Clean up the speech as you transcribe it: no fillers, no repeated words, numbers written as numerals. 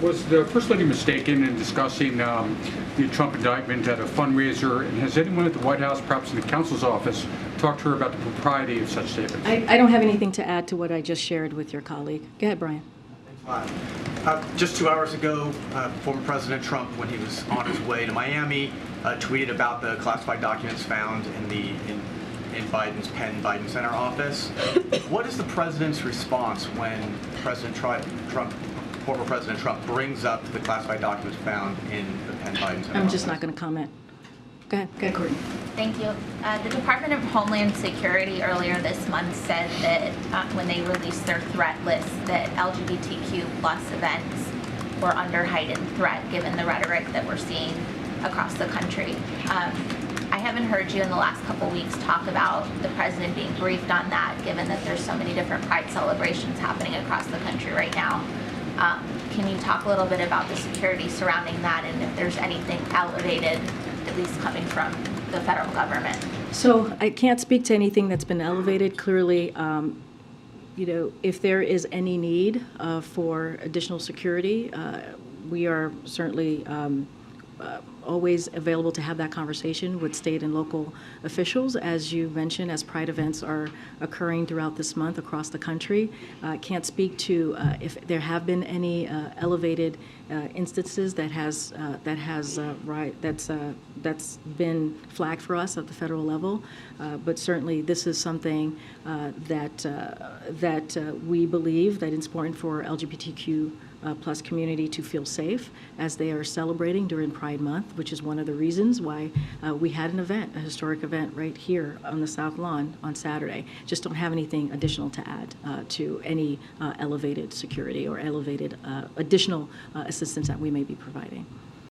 Was the First Lady mistaken in discussing the Trump indictment at a fundraiser? And has anyone at the White House, perhaps in the counsel's office, talked to her about the propriety of such statements? I don't have anything to add to what I just shared with your colleague. Go ahead, Brian. Just 2 hours ago, former President Trump, when he was on his way to Miami, tweeted about the classified documents found in Biden's Penn Biden Center office. What is the president's response when former President Trump brings up the classified documents found in the Penn Biden Center I'm just office? not going to comment. Go ahead, Courtney. Thank you. The Department of Homeland Security earlier this month said that when they released their threat list that LGBTQ plus events were under heightened threat given the rhetoric that we're seeing across the country. I haven't heard you in the last couple weeks talk about the president being briefed on that, given that there's so many different pride celebrations happening across the country right now. Can you talk a little bit about the security surrounding that and if there's anything elevated, at least coming from the federal government? So I can't speak to anything that's been elevated. Clearly, if there is any need for additional security, we are certainly always available to have that conversation with state and local officials. As you mentioned, as Pride events are occurring throughout this month across the country, can't speak to if there have been any elevated instances that's been flagged for us at the federal level. But certainly, this is something that we believe that it's important for LGBTQ plus community to feel safe as they are celebrating during Pride Month, which is one of the reasons why we had an event, a historic event right here on the South Lawn on Saturday. Just don't have anything additional to add to any elevated security or elevated additional assistance that we may be providing.